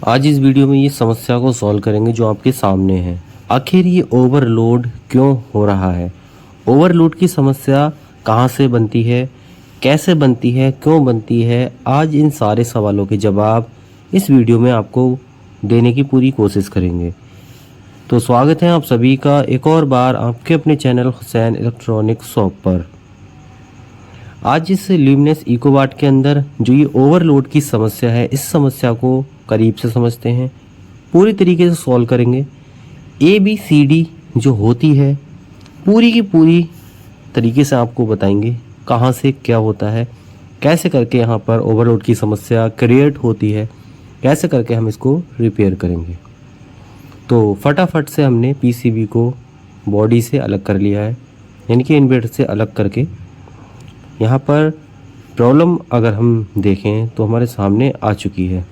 आज इस वीडियो में ये समस्या को सॉल्व करेंगे जो आपके सामने है। आखिर ये ओवरलोड क्यों हो रहा है, ओवरलोड की समस्या कहाँ से बनती है, कैसे बनती है, क्यों बनती है, आज इन सारे सवालों के जवाब इस वीडियो में आपको देने की पूरी कोशिश करेंगे। तो स्वागत है आप सभी का एक और बार आपके अपने चैनल हुसैन इलेक्ट्रॉनिक शॉप पर। आज इस ल्यूमिनस इकोवाट के अंदर जो ये ओवरलोड की समस्या है, इस समस्या को करीब से समझते हैं, पूरी तरीके से सॉल्व करेंगे। ABCD जो होती है पूरी की पूरी तरीके से आपको बताएंगे कहाँ से क्या होता है, कैसे करके यहाँ पर ओवरलोड की समस्या क्रिएट होती है, कैसे करके हम इसको रिपेयर करेंगे। तो फटाफट से हमने PCB को बॉडी से अलग कर लिया है, यानी कि इन्वर्टर से अलग करके यहाँ पर प्रॉब्लम अगर हम देखें तो हमारे सामने आ चुकी है।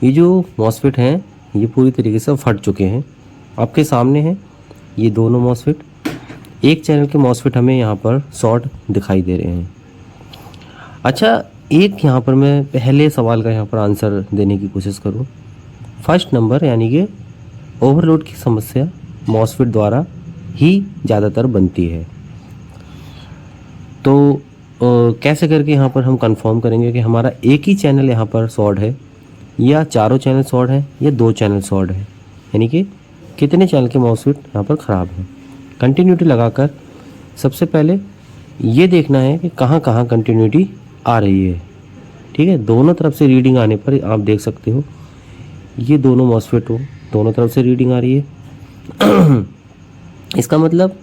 ये जो मॉसफेट हैं ये पूरी तरीके से फट चुके हैं, आपके सामने हैं ये दोनों मॉसफेट। एक चैनल के मॉसफेट हमें यहाँ पर शॉर्ट दिखाई दे रहे हैं। अच्छा, एक यहाँ पर मैं पहले सवाल का यहाँ पर आंसर देने की कोशिश करूँ। फर्स्ट नंबर यानी कि ओवरलोड की समस्या मॉसफेट द्वारा ही ज़्यादातर बनती है। तो कैसे करके यहाँ पर हम कंफर्म करेंगे कि हमारा एक ही चैनल यहाँ पर शॉर्ट है या चारों चैनल शॉर्ट है या दो चैनल शॉर्ट है, यानी कि कितने चैनल के मॉसफेट यहाँ पर ख़राब हैं। कंटिन्यूटी लगाकर सबसे पहले ये देखना है कि कहाँ कहाँ कंटिन्यूटी आ रही है। ठीक है, दोनों तरफ से रीडिंग आने पर आप देख सकते हो ये दोनों मॉसफेट हो, दोनों तरफ से रीडिंग आ रही है। इसका मतलब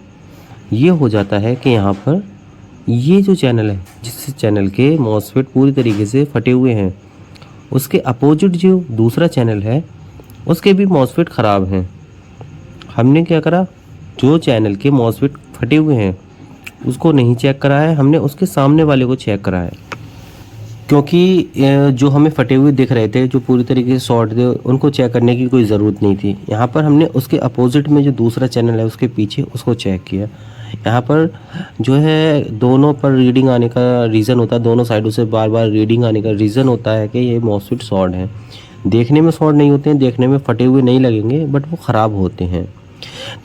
ये हो जाता है कि यहाँ पर ये जो चैनल है, जिस चैनल के मॉसफेट पूरी तरीके से फटे हुए हैं, उसके अपोजिट जो दूसरा चैनल है उसके भी मॉसफेट ख़राब हैं। हमने क्या करा, जो चैनल के मॉसफेट फटे हुए हैं उसको नहीं चेक कराया, हमने उसके सामने वाले को चेक कराया। क्योंकि जो हमें फटे हुए दिख रहे थे, जो पूरी तरीके से शॉर्ट थे, उनको चेक करने की कोई ज़रूरत नहीं थी। यहाँ पर हमने उसके अपोजिट में जो दूसरा चैनल है उसके पीछे उसको चेक किया। यहाँ पर जो है दोनों पर रीडिंग आने का रीज़न होता है, दोनों साइडों से बार बार रीडिंग आने का रीज़न होता है कि ये मॉसफेट शॉर्ट हैं। देखने में शॉर्ट नहीं होते हैं, देखने में फटे हुए नहीं लगेंगे, बट वो ख़राब होते हैं।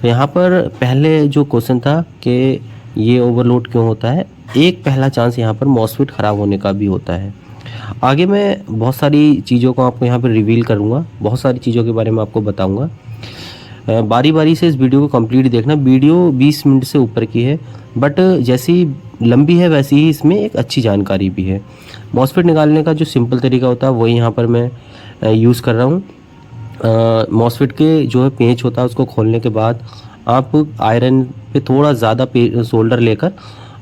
तो यहाँ पर पहले जो क्वेश्चन था कि ये ओवरलोड क्यों होता है, एक पहला चांस यहाँ पर मॉसफेट ख़राब होने का भी होता है। आगे मैं बहुत सारी चीज़ों को आपको यहाँ पर रिवील करूँगा, बहुत सारी चीज़ों के बारे में आपको बताऊँगा। बारी बारी से इस वीडियो को कंप्लीट देखना। वीडियो 20 मिनट से ऊपर की है, बट जैसी लंबी है वैसी ही इसमें एक अच्छी जानकारी भी है। मॉसफेट निकालने का जो सिंपल तरीका होता है वही यहाँ पर मैं यूज़ कर रहा हूँ। मॉसफेट के जो है पेंच होता है उसको खोलने के बाद आप आयरन पे थोड़ा ज़्यादा सोल्डर लेकर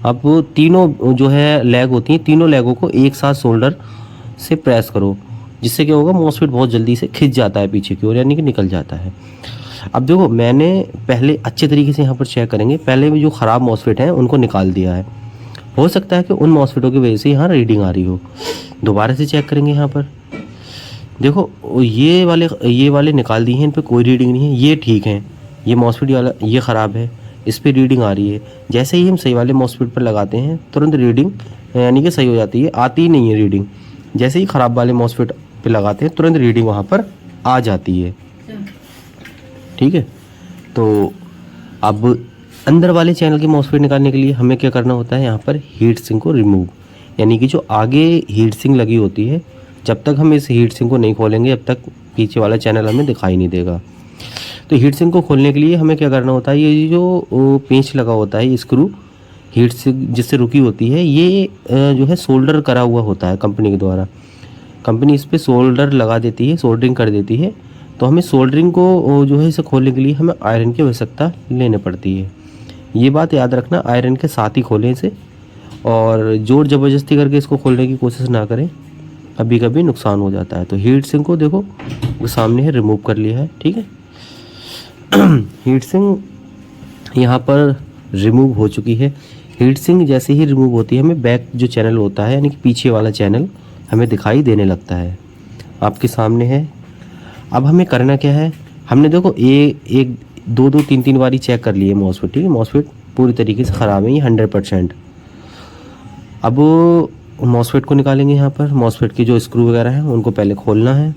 आप तीनों जो है लेग होती हैं, तीनों लेगों को एक साथ सोल्डर से प्रेस करो, जिससे क्या होगा, मॉसफेट बहुत जल्दी से खिंच जाता है पीछे की ओर, यानी कि निकल जाता है। अब देखो, मैंने पहले अच्छे तरीके से यहाँ पर चेक करेंगे, पहले भी जो ख़राब मॉसफेट हैं उनको निकाल दिया है। हो सकता है कि उन मॉसफेटों की वजह से यहाँ रीडिंग आ रही हो। दोबारा से चेक करेंगे। यहाँ पर देखो, ये वाले निकाल दिए हैं, इन पर कोई रीडिंग नहीं है, ये ठीक है। ये मॉसफेट वाला ये ख़राब है, इस पर रीडिंग आ रही है। जैसे ही हम सही वाले मॉसफेट पर लगाते हैं तुरंत रीडिंग यानी कि सही हो जाती है, आती ही नहीं है रीडिंग। जैसे ही ख़राब वाले मॉसफेट पर लगाते हैं तुरंत रीडिंग वहाँ पर आ जाती है। ठीक है, तो अब अंदर वाले चैनल के मॉसफेट निकालने के लिए हमें क्या करना होता है, यहाँ पर हीट सिंक को रिमूव, यानी कि जो आगे हीट सिंक लगी होती है, जब तक हम इस हीट सिंक को नहीं खोलेंगे अब तक पीछे वाला चैनल हमें दिखाई नहीं देगा। तो हीट सिंक को खोलने के लिए हमें क्या करना होता है, ये जो पेंच लगा होता है, स्क्रू हीट सिंक जिससे रुकी होती है, ये जो है सोल्डर करा हुआ होता है कंपनी के द्वारा। कंपनी इस पर सोल्डर लगा देती है, सोल्डरिंग कर देती है। तो हमें सोल्डरिंग को जो है इसे खोलने के लिए हमें आयरन की आवश्यकता लेने पड़ती है। ये बात याद रखना, आयरन के साथ ही खोलें इसे, और जोर ज़बरदस्ती करके इसको खोलने की कोशिश ना करें, कभी कभी नुकसान हो जाता है। तो हीट सिंक को देखो वो सामने है, रिमूव कर लिया है। ठीक है, हीट सिंक यहाँ पर रिमूव हो चुकी है। हीट सिंक जैसे ही रिमूव होती है हमें बैक जो चैनल होता है, यानी कि पीछे वाला चैनल हमें दिखाई देने लगता है, आपके सामने है। अब हमें करना क्या है, हमने देखो एक दो तीन तीन बारी चेक कर लिए मॉसफेट। ठीक है, मॉसफेट पूरी तरीके से ख़राब है, ये 100%। अब मॉसफेट को निकालेंगे। यहाँ पर मॉसफेट की जो स्क्रू वगैरह हैं उनको पहले खोलना है,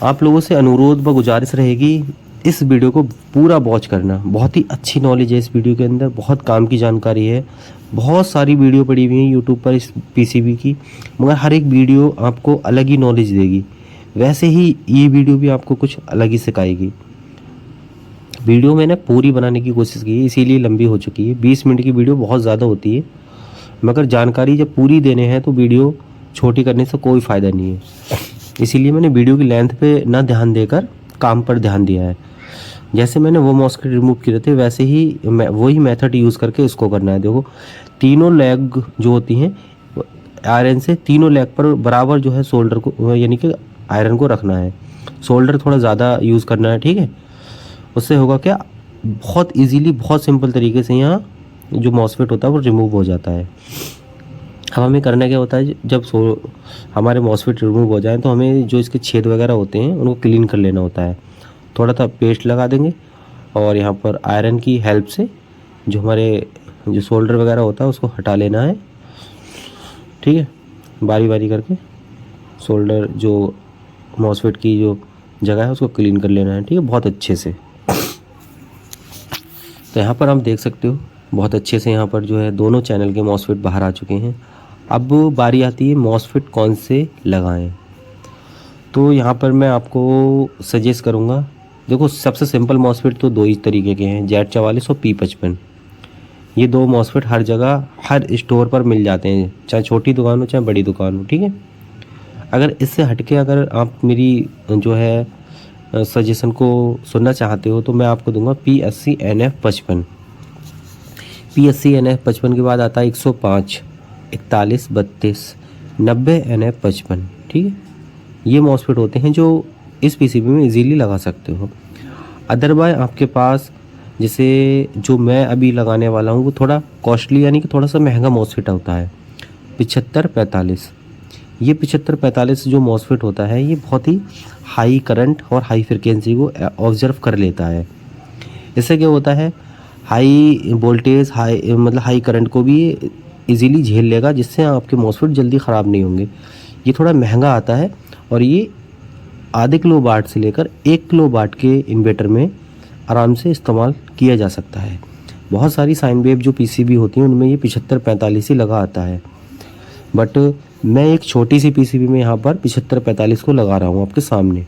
आप लोगों से अनुरोध व गुजारिश रहेगी इस वीडियो को पूरा वॉच करना। बहुत ही अच्छी नॉलेज है इस वीडियो के अंदर, बहुत काम की जानकारी है। बहुत सारी वीडियो पड़ी हुई हैं यूट्यूब पर इस पीसीबी की, मगर हर एक वीडियो आपको अलग ही नॉलेज देगी। वैसे ही ये वीडियो भी आपको कुछ अलग ही सिखाएगी। वीडियो मैंने पूरी बनाने की कोशिश की है, इसीलिए लंबी हो चुकी है। 20 मिनट की वीडियो बहुत ज़्यादा होती है, मगर जानकारी जब पूरी देने हैं तो वीडियो छोटी करने से कोई फ़ायदा नहीं है। इसीलिए मैंने वीडियो की लेंथ पे ना ध्यान देकर काम पर ध्यान दिया है। जैसे मैंने वो मॉस्फेट रिमूव किए थे वैसे ही वही मेथड यूज़ करके इसको करना है। देखो, तीनों लेग जो होती हैं आयरन से, तीनों लेग पर बराबर जो है सोल्डर को यानी कि आयरन को रखना है। सोल्डर थोड़ा ज़्यादा यूज़ करना है, ठीक है। उससे होगा क्या, बहुत इजीली, बहुत सिंपल तरीके से यहाँ जो मॉस्फेट होता है वो रिमूव हो जाता है। अब हमें करना क्या होता है, जब हमारे मॉस्फेट रिमूव हो जाए तो हमें जो इसके छेद वगैरह होते हैं उनको क्लीन कर लेना होता है। थोड़ा सा पेस्ट लगा देंगे और यहाँ पर आयरन की हेल्प से जो हमारे जो सोल्डर वगैरह होता है उसको हटा लेना है, ठीक है। बारी बारी करके सोल्डर जो मॉस्फेट की जो जगह है उसको क्लीन कर लेना है, ठीक है, बहुत अच्छे से। तो यहाँ पर हम देख सकते हो बहुत अच्छे से यहाँ पर जो है दोनों चैनल के मॉस्फेट बाहर आ चुके हैं। अब बारी आती है मॉस्फेट कौन से लगाएं। तो यहाँ पर मैं आपको सजेस्ट करूँगा, देखो सबसे सिंपल मॉस्फेट तो दो ही तरीके के हैं, Z44 और P55। ये दो मॉस्फेट हर जगह हर स्टोर पर मिल जाते हैं, चाहे छोटी दुकान हो चाहे बड़ी दुकान हो, ठीक है। अगर इससे हटके अगर आप मेरी जो है सजेशन को सुनना चाहते हो तो मैं आपको दूंगा P80NF55। P80NF55 के बाद आता है 105, 41, 32, 90 NF55, ठीक है। ये मॉस्फेट होते हैं जो इस पीसीबी में इजीली लगा सकते हो। अदरवाइज आपके पास जैसे जो मैं अभी लगाने वाला हूँ वो थोड़ा कॉस्टली यानी कि थोड़ा सा महंगा मॉस्फेट होता है, 7545। ये 7545 जो मॉस्फेट होता है ये बहुत ही हाई करंट और हाई फ्रिक्वेंसी को ऑब्जर्व कर लेता है। इससे क्या होता है, हाई वोल्टेज हाई करंट को भी इजीली झेल लेगा, जिससे आपके मॉस्फेट जल्दी ख़राब नहीं होंगे। ये थोड़ा महंगा आता है और ये आधे किलो वाट से लेकर 1 किलो वाट के इन्वर्टर में आराम से इस्तेमाल किया जा सकता है। बहुत सारी साइन वेव जो पीसीबी होती हैं उनमें ये 7545 ही लगा आता है, बट मैं एक छोटी सी पीसीबी में यहाँ पर 7545 को लगा रहा हूँ आपके सामने।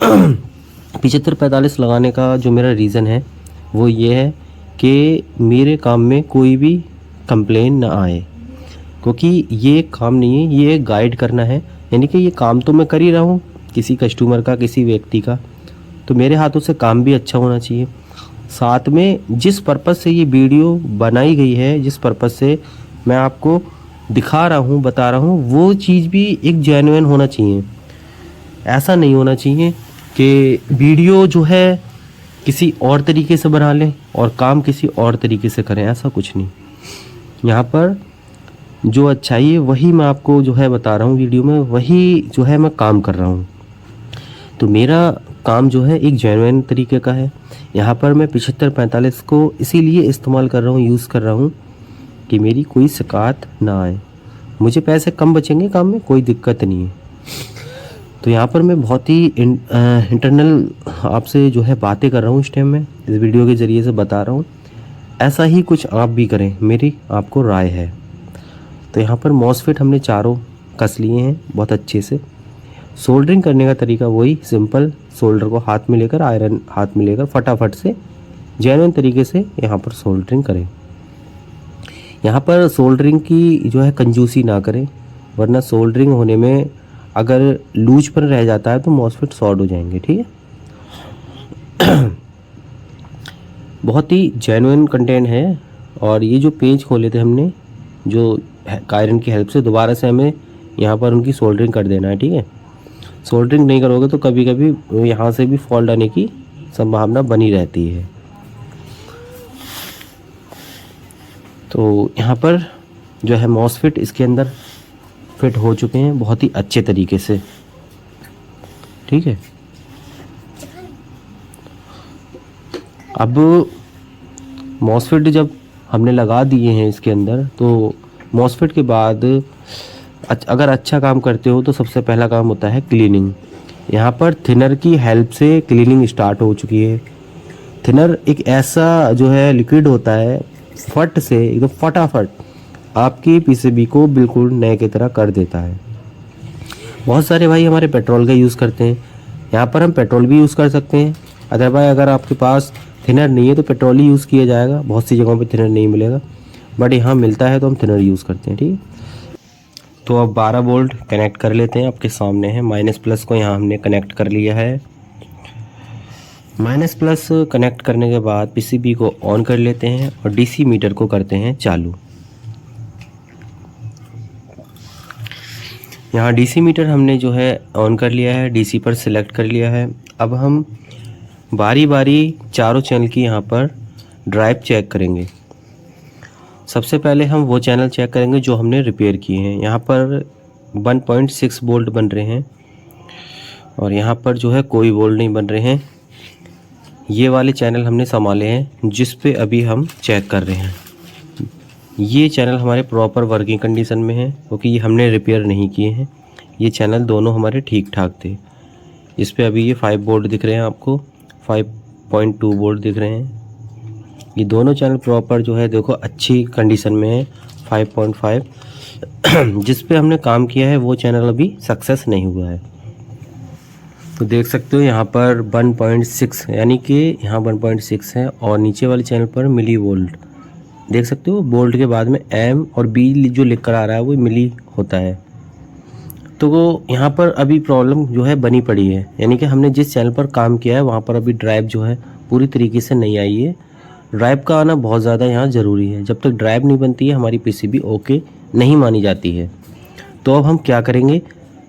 7545 लगाने का जो मेरा रीज़न है वो ये है कि मेरे काम में कोई भी कंप्लेन ना आए, क्योंकि ये काम नहीं है, ये गाइड करना है। यानी कि ये काम तो मैं कर ही रहा हूँ किसी कस्टमर का, किसी व्यक्ति का, तो मेरे हाथों से काम भी अच्छा होना चाहिए। साथ में जिस पर्पज़ से ये वीडियो बनाई गई है, जिस पर्पज़ से मैं आपको दिखा रहा हूँ, बता रहा हूँ, वो चीज़ भी एक जेन्युइन होना चाहिए। ऐसा नहीं होना चाहिए कि वीडियो जो है किसी और तरीके से बना लें और काम किसी और तरीके से करें, ऐसा कुछ नहीं। यहाँ पर जो अच्छाई है वही मैं आपको जो है बता रहा हूँ वीडियो में, वही जो है मैं काम कर रहा हूँ। तो मेरा काम जो है एक जेन्युइन तरीके का है। यहाँ पर मैं 7545 को इसीलिए इस्तेमाल कर रहा हूँ, यूज़ कर रहा हूँ कि मेरी कोई शिकायत ना आए। मुझे पैसे कम बचेंगे काम में, कोई दिक्कत नहीं है। तो यहाँ पर मैं बहुत ही इंटरनल आपसे जो है बातें कर रहा हूँ इस टाइम में, इस वीडियो के ज़रिए से बता रहा हूँ। ऐसा ही कुछ आप भी करें, मेरी आपको राय है। तो यहाँ पर मॉस्फेट हमने चारों कस लिए हैं बहुत अच्छे से। सोल्डरिंग करने का तरीका वही सिंपल, सोल्डर को हाथ में लेकर, आयरन हाथ में लेकर फटाफट से जेन्युइन तरीके से यहाँ पर सोल्डरिंग करें। यहाँ पर सोल्डरिंग की जो है कंजूसी ना करें, वरना सोल्डरिंग होने में अगर लूज पर रह जाता है तो मॉस्फेट शॉर्ट हो जाएंगे, ठीक है। बहुत ही जेन्युइन कंटेंट है। और ये जो पेज खोले थे हमने जो आयरन की हेल्प से, दोबारा से हमें यहाँ पर उनकी सोल्डरिंग कर देना है, ठीक है। सोल्डरिंग नहीं करोगे तो कभी कभी यहाँ से भी फॉल्ट आने की संभावना बनी रहती है। तो यहाँ पर जो है मॉस्फेट इसके अंदर फिट हो चुके हैं बहुत ही अच्छे तरीके से, ठीक है। अब मॉस्फेट जब हमने लगा दिए हैं इसके अंदर, तो मॉस्फेट के बाद अगर अच्छा काम करते हो तो सबसे पहला काम होता है क्लीनिंग। यहाँ पर थिनर की हेल्प से क्लीनिंग स्टार्ट हो चुकी है। थिनर एक ऐसा जो है लिक्विड होता है, फट से एकदम फटाफट आपकी पीसीबी को बिल्कुल नए की तरह कर देता है। बहुत सारे भाई हमारे पेट्रोल का यूज़ करते हैं, यहाँ पर हम पेट्रोल भी यूज़ कर सकते हैं। अदरवाइज अगर आपके पास थिनर नहीं है तो पेट्रोल ही यूज़ किया जाएगा, बहुत सी जगहों पे थिनर नहीं मिलेगा, बट यहाँ मिलता है तो हम थिनर यूज़ करते हैं। ठीक है, तो अब 12 वोल्ट कनेक्ट कर लेते हैं। आपके सामने है माइनस प्लस को यहाँ हमने कनेक्ट कर लिया है। माइनस प्लस कनेक्ट करने के बाद पीसीबी को ऑन कर लेते हैं और डीसी मीटर को करते हैं चालू। यहाँ डीसी मीटर हमने जो है ऑन कर लिया है, डीसी पर सिलेक्ट कर लिया है। अब हम बारी बारी चारों चैनल की यहाँ पर ड्राइव चेक करेंगे। सबसे पहले हम वो चैनल चेक करेंगे जो हमने रिपेयर किए हैं। यहाँ पर 1.6 वोल्ट बन रहे हैं और यहाँ पर जो है कोई वोल्ट नहीं बन रहे हैं। ये वाले चैनल हमने संभाले हैं जिस पे अभी हम चेक कर रहे हैं। ये चैनल हमारे प्रॉपर वर्किंग कंडीशन में है क्योंकि ये हमने रिपेयर नहीं किए हैं। ये चैनल दोनों हमारे ठीक ठाक थे। इस पे अभी ये 5 वोल्ट दिख रहे हैं, आपको 5.2 वोल्ट दिख रहे हैं। ये दोनों चैनल प्रॉपर जो है देखो अच्छी कंडीशन में है 5.5। जिस पे हमने काम किया है वो चैनल अभी सक्सेस नहीं हुआ है। तो देख सकते हो यहाँ पर 1.6 यानी कि यहाँ 1.6 है और नीचे वाले चैनल पर मिली वोल्ट देख सकते हो। वोल्ट के बाद में एम और बी जो लिख कर आ रहा है वो मिली होता है। तो यहाँ पर अभी प्रॉब्लम जो है बनी पड़ी है, यानी कि हमने जिस चैनल पर काम किया है वहाँ पर अभी ड्राइव जो है पूरी तरीके से नहीं आई है। ड्राइव का आना बहुत ज़्यादा यहाँ ज़रूरी है। जब तक ड्राइव नहीं बनती है हमारी पीसीबी ओके नहीं मानी जाती है। तो अब हम क्या करेंगे,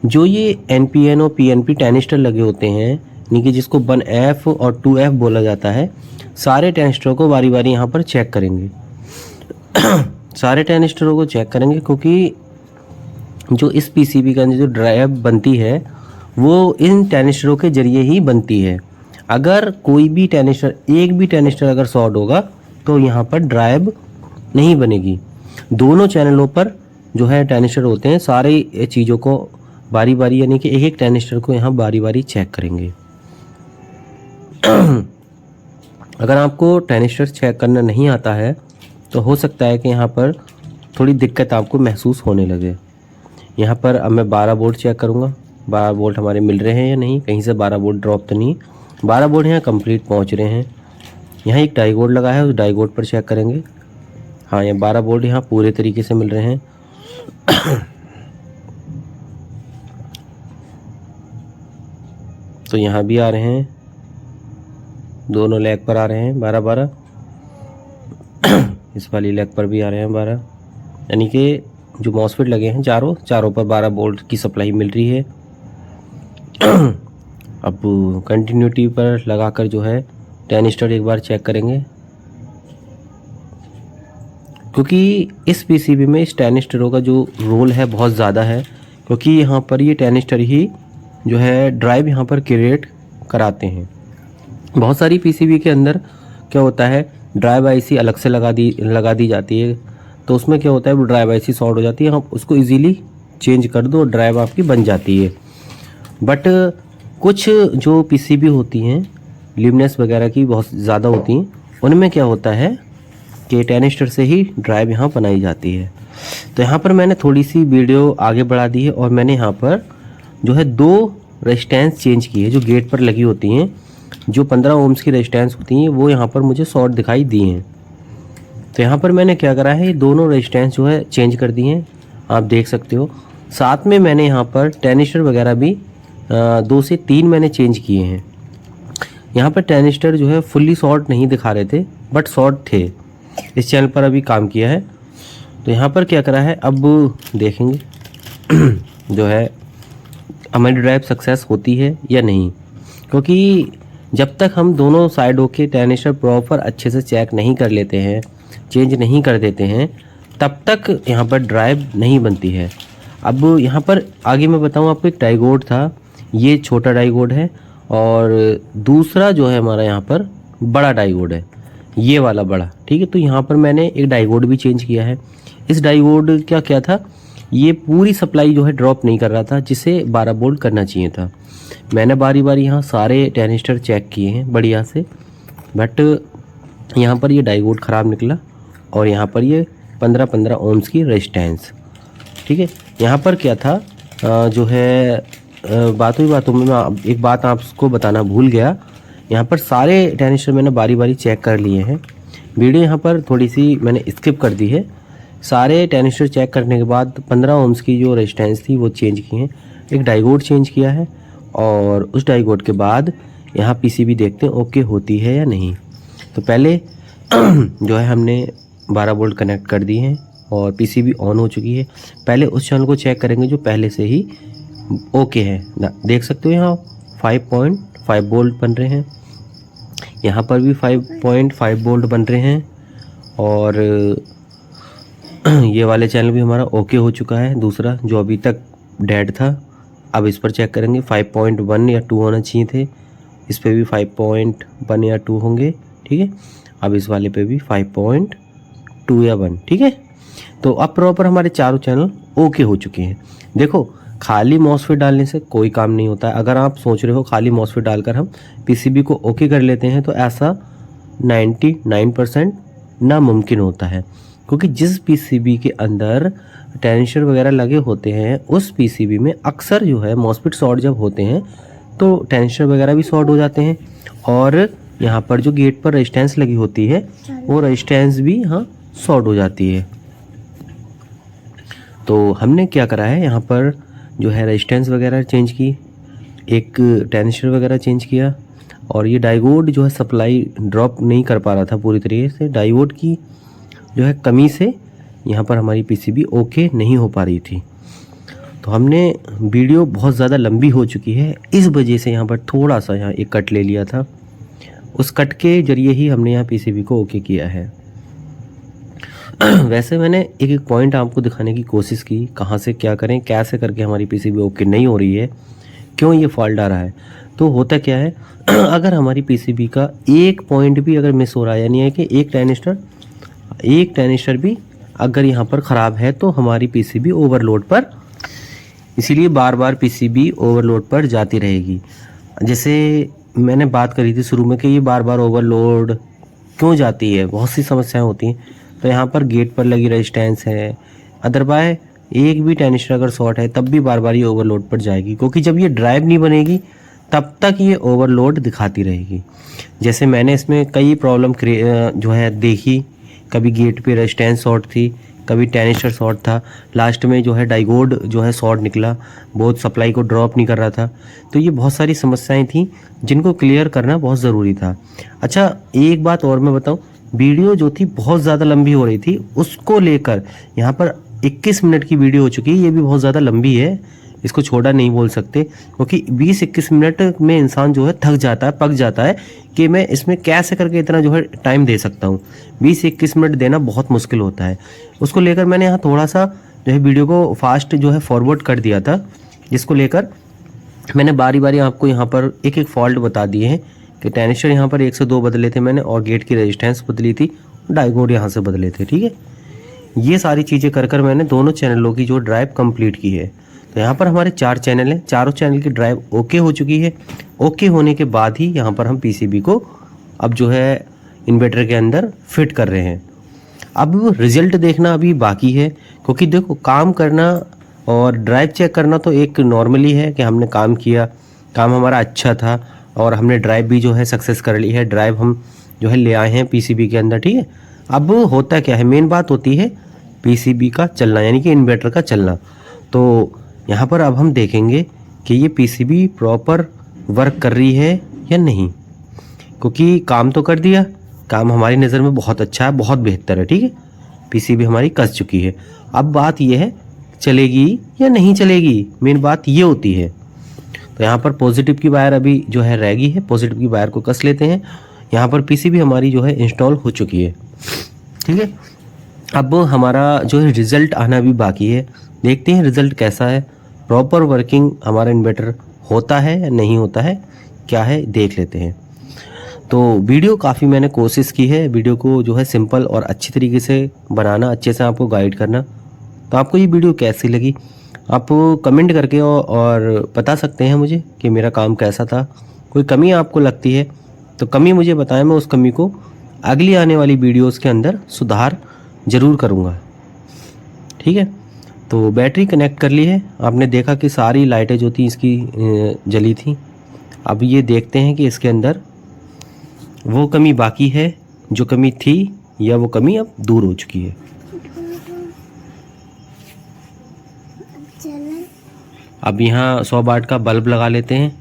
जो ये NPN और PNP टेनिस्टर लगे होते हैं यानी कि जिसको 1F और 2F बोला जाता है, सारे टेनिस्टरों को बारी बारी यहाँ पर चेक करेंगे। सारे टेनिस्टरों को चेक करेंगे क्योंकि जो इस पीसीबी का जो ड्राइव बनती है वो इन टेनिस्टरों के ज़रिए ही बनती है। अगर कोई भी टेनिस्टर, एक भी टेनिस्टर अगर शॉर्ट होगा तो यहाँ पर ड्राइव नहीं बनेगी। दोनों चैनलों पर जो है टेनिस्टर होते हैं, सारी चीज़ों को बारी बारी यानी कि एक एक टेनिस्टर को यहाँ बारी बारी चेक करेंगे। अगर आपको टेनिस्टर चेक करना नहीं आता है तो हो सकता है कि यहाँ पर थोड़ी दिक्कत आपको महसूस होने लगे। यहाँ पर अब मैं 12 वोल्ट चेक करूँगा, 12 वोल्ट हमारे मिल रहे हैं या नहीं, कहीं से 12 वोल्ट ड्रॉप तो नहीं। 12 वोल्ट यहाँ कंप्लीट पहुँच रहे हैं। यहाँ एक डाइगोड लगा है, उस डाइगोड पर चेक करेंगे। हाँ, ये 12 वोल्ट यहाँ पूरे तरीके से मिल रहे हैं। तो यहाँ भी आ रहे हैं, दोनों लेग पर आ रहे हैं 12-12। इस वाली लेग पर भी आ रहे हैं 12, यानी कि जो मॉसफेट लगे हैं चारों पर 12 वोल्ट की सप्लाई मिल रही है। अब कंटिन्यूटी पर लगाकर जो है टेनिस्टर एक बार चेक करेंगे, क्योंकि इस पीसीबी में इस टेनिस्टरों का जो रोल है बहुत ज़्यादा है, क्योंकि यहाँ पर ये टेनिस्टर ही जो है ड्राइव यहाँ पर क्रिएट कराते हैं। बहुत सारी पीसीबी के अंदर क्या होता है, ड्राइव आईसी अलग से लगा दी जाती है, तो उसमें क्या होता है वो ड्राइव आईसी शॉर्ट हो जाती है, आप उसको इजीली चेंज कर दो, ड्राइव आपकी बन जाती है। बट कुछ जो पीसीबी होती हैं ल्यूमिनस वगैरह की बहुत ज़्यादा होती हैं, उनमें क्या होता है कि टेनिस्टर से ही ड्राइव यहाँ बनाई जाती है। तो यहाँ पर मैंने थोड़ी सी वीडियो आगे बढ़ा दी है और मैंने यहाँ पर जो है 2 रेजिस्टेंस चेंज की है जो गेट पर लगी होती हैं। जो 15 ओम्स की रेजिस्टेंस होती हैं वो यहाँ पर मुझे शॉर्ट दिखाई दी हैं। तो यहाँ पर मैंने क्या करा है, ये दोनों रेजिस्टेंस जो है चेंज कर दी हैं, आप देख सकते हो। साथ में मैंने यहाँ पर टेनिस्टर वगैरह भी 2 से 3 मैंने चेंज किए हैं। यहाँ पर टेनिस्टर जो है फुल्ली शॉर्ट नहीं दिखा रहे थे, बट शॉर्ट थे। इस चैनल पर अभी काम किया है। तो यहाँ पर क्या करा है, अब देखेंगे जो है हमारी ड्राइव सक्सेस होती है या नहीं, क्योंकि जब तक हम दोनों साइडों के टेनिस्टर प्रॉपर अच्छे से चेक नहीं कर लेते हैं, चेंज नहीं कर देते हैं, तब तक यहाँ पर ड्राइव नहीं बनती है। अब यहाँ पर आगे मैं बताऊँ आपको, एक डाइगोड था, ये छोटा डाइगोड है और दूसरा जो है हमारा यहाँ पर बड़ा डाइगोड है, ये वाला बड़ा, ठीक है। तो यहाँ पर मैंने एक डाइगोड भी चेंज किया है। इस डाइगोड क्या क्या था ये पूरी सप्लाई जो है ड्रॉप नहीं कर रहा था, जिसे 12 वोल्ट करना चाहिए था। मैंने बारी बारी यहाँ सारे टेनिस्टर चेक किए हैं बढ़िया से, बट यहाँ पर ये डायोड ख़राब निकला और यहाँ पर ये 15-15 ओम्स की रेजिस्टेंस। ठीक है, यहाँ पर क्या था जो है बातों ही बातों में मैं एक बात आपको बताना भूल गया। यहाँ पर सारे टेनिस्टर मैंने बारी बारी चेक कर लिए हैं। वीडियो यहाँ पर थोड़ी सी मैंने स्किप कर दी है। सारे टेनिस्टर चेक करने के बाद 15 ओम्स की जो रेजिस्टेंस थी वो चेंज की है, एक डायोड चेंज किया है, और उस डायोड के बाद यहाँ पीसीबी देखते हैं ओके होती है या नहीं। तो पहले जो है हमने 12 वोल्ट कनेक्ट कर दी हैं और पीसीबी ऑन हो चुकी है। पहले उस चैनल को चेक करेंगे जो पहले से ही ओके है ना। देख सकते हो यहाँ 5.5 वोल्ट बन रहे हैं, यहाँ पर भी 5.5 वोल्ट बन रहे हैं, और ये वाले चैनल भी हमारा ओके हो चुका है। दूसरा जो अभी तक डेड था, अब इस पर चेक करेंगे 5.1 या 2 होना चाहिए थे, इस पे भी 5.1 या 2 होंगे। ठीक है, अब इस वाले पे भी 5.2 या 1। ठीक है, तो अब प्रॉपर हमारे चारों चैनल ओके हो चुके हैं। देखो, खाली मॉसफेट डालने से कोई काम नहीं होता है। अगर आप सोच रहे हो खाली मॉसफेट डालकर हम पीसीबी को ओके कर लेते हैं, तो ऐसा 99% नामुमकिन होता है, क्योंकि जिस पीसीबी के अंदर टेंशर वगैरह लगे होते हैं उस पीसीबी में अक्सर जो है मॉसफेट शॉर्ट जब होते हैं तो टेंशर वगैरह भी शॉर्ट हो जाते हैं, और यहाँ पर जो गेट पर रेजिस्टेंस लगी होती है वो रेजिस्टेंस भी यहाँ शॉर्ट हो जाती है। तो हमने क्या करा है, यहाँ पर जो है रेजिस्टेंस वगैरह चेंज की, एक टेंशर वगैरह चेंज किया, और ये डायोड जो है सप्लाई ड्रॉप नहीं कर पा रहा था पूरी तरीके से। डायोड की जो है कमी से यहाँ पर हमारी पीसीबी ओके नहीं हो पा रही थी। तो हमने वीडियो बहुत ज़्यादा लंबी हो चुकी है, इस वजह से यहाँ पर थोड़ा सा यहाँ एक कट ले लिया था। उस कट के जरिए ही हमने यहाँ पीसीबी को ओके किया है। वैसे मैंने एक एक पॉइंट आपको दिखाने की कोशिश की, कहाँ से क्या करें, कैसे करके हमारी पीसीबी ओके नहीं हो रही है, क्यों ये फॉल्ट आ रहा है। तो होता क्या है, अगर हमारी पीसीबी का एक पॉइंट भी अगर मिस हो रहा है, यानी है कि एक टेनिस्टर भी अगर यहाँ पर ख़राब है, तो हमारी पीसीबी ओवरलोड पर, इसीलिए बार बार पीसीबी ओवरलोड पर जाती रहेगी। जैसे मैंने बात करी थी शुरू में कि ये बार बार ओवरलोड क्यों जाती है, बहुत सी समस्याएं होती हैं। तो यहाँ पर गेट पर लगी रेजिस्टेंस है, अदरवाइज एक भी टेनिस्टर अगर शॉर्ट है तब भी बार बार ये ओवरलोड पर जाएगी, क्योंकि जब ये ड्राइव नहीं बनेगी तब तक ये ओवरलोड दिखाती रहेगी। जैसे मैंने इसमें कई प्रॉब्लम जो है देखी, कभी गेट पे रेजिस्टेंस शॉर्ट थी, कभी टेनिस्टर शॉर्ट था, लास्ट में जो है डायोड जो है शॉर्ट निकला, बहुत सप्लाई को ड्रॉप नहीं कर रहा था। तो ये बहुत सारी समस्याएं थी जिनको क्लियर करना बहुत ज़रूरी था। अच्छा, एक बात और मैं बताऊं, वीडियो जो थी बहुत ज़्यादा लंबी हो रही थी, उसको लेकर यहाँ पर 21 मिनट की वीडियो हो चुकी है। ये भी बहुत ज़्यादा लंबी है, इसको छोटा नहीं बोल सकते, क्योंकि 20-21 मिनट में इंसान जो है थक जाता है, पक जाता है कि मैं इसमें कैसे करके इतना जो है टाइम दे सकता हूँ। 20-21 मिनट देना बहुत मुश्किल होता है। उसको लेकर मैंने यहाँ थोड़ा सा जो है वीडियो को फास्ट जो है फॉरवर्ड कर दिया था, जिसको लेकर मैंने बारी बारी आपको यहाँ पर एक एक फॉल्ट बता दिए हैं कि टेनिस्टर यहाँ पर 1 से 2 बदले थे मैंने, और गेट की रेजिस्टेंस बदली थी, डायोड यहाँ से बदले थे। ठीक है, ये सारी चीज़ें कर मैंने दोनों चैनलों की जो ड्राइव कंप्लीट की है। तो यहाँ पर हमारे 4 चैनल हैं, चारों चैनल की ड्राइव ओके हो चुकी है। ओके होने के बाद ही यहाँ पर हम पीसीबी को अब जो है इन्वर्टर के अंदर फिट कर रहे हैं। अब रिजल्ट देखना अभी बाकी है, क्योंकि देखो, काम करना और ड्राइव चेक करना तो एक नॉर्मली है कि हमने काम किया, काम हमारा अच्छा था और हमने ड्राइव भी जो है सक्सेस कर ली है, ड्राइव हम जो है ले आए हैं पीसीबी के अंदर। ठीक है, अब होता क्या है, मेन बात होती है पीसीबी का चलना, यानी कि इन्वर्टर का चलना। तो यहाँ पर अब हम देखेंगे कि ये पीसीबी प्रॉपर वर्क कर रही है या नहीं, क्योंकि काम तो कर दिया, काम हमारी नज़र में बहुत अच्छा है, बहुत बेहतर है। ठीक है, पीसीबी हमारी कस चुकी है। अब बात ये है चलेगी या नहीं चलेगी, मेन बात ये होती है। तो यहाँ पर पॉजिटिव की वायर अभी जो है रह गई है, पॉजिटिव की वायर को कस लेते हैं। यहाँ पर पीसीबी हमारी जो है इंस्टॉल हो चुकी है। ठीक है, अब हमारा जो है रिज़ल्ट आना भी बाकी है, देखते हैं रिज़ल्ट कैसा है, प्रॉपर वर्किंग हमारा इन्वर्टर होता है या नहीं होता है, क्या है देख लेते हैं। तो वीडियो काफ़ी मैंने कोशिश की है वीडियो को जो है सिंपल और अच्छी तरीके से बनाना, अच्छे से आपको गाइड करना। तो आपको ये वीडियो कैसी लगी आप कमेंट करके और बता सकते हैं मुझे कि मेरा काम कैसा था। कोई कमी आपको लगती है तो कमी मुझे बताएं, मैं उस कमी को अगली आने वाली वीडियोस के अंदर सुधार ज़रूर करूँगा। ठीक है, तो बैटरी कनेक्ट कर ली है। आपने देखा कि सारी लाइटें जो थी इसकी जली थी। अब ये देखते हैं कि इसके अंदर वो कमी बाकी है जो कमी थी या वो कमी अब दूर हो चुकी है। अब यहाँ 100 वाट का बल्ब लगा लेते हैं।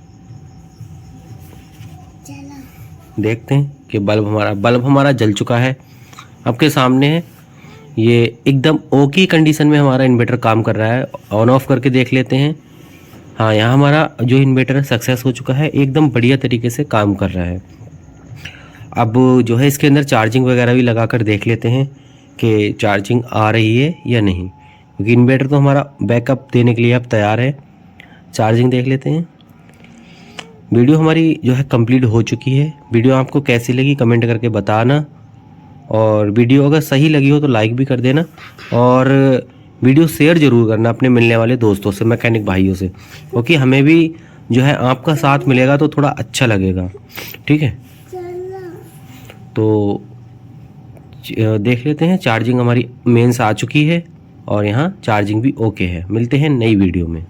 देखते हैं कि बल्ब हमारा जल चुका है, आपके सामने है। ये एकदम ओके कंडीशन में हमारा इन्वर्टर काम कर रहा है। ऑन ऑफ करके देख लेते हैं। हाँ, यहाँ हमारा जो इन्वर्टर सक्सेस हो चुका है, एकदम बढ़िया तरीके से काम कर रहा है। अब जो है इसके अंदर चार्जिंग वगैरह भी लगा कर देख लेते हैं कि चार्जिंग आ रही है या नहीं, क्योंकि इन्वर्टर तो हमारा बैकअप देने के लिए अब तैयार है। चार्जिंग देख लेते हैं। वीडियो हमारी जो है कंप्लीट हो चुकी है। वीडियो आपको कैसी लगी कमेंट करके बताना, और वीडियो अगर सही लगी हो तो लाइक भी कर देना, और वीडियो शेयर ज़रूर करना अपने मिलने वाले दोस्तों से, मैकेनिक भाइयों से, क्योंकि हमें भी जो है आपका साथ मिलेगा तो थोड़ा अच्छा लगेगा। ठीक है, तो देख लेते हैं। चार्जिंग हमारी मेंस आ चुकी है और यहाँ चार्जिंग भी ओके है। मिलते हैं नई वीडियो में।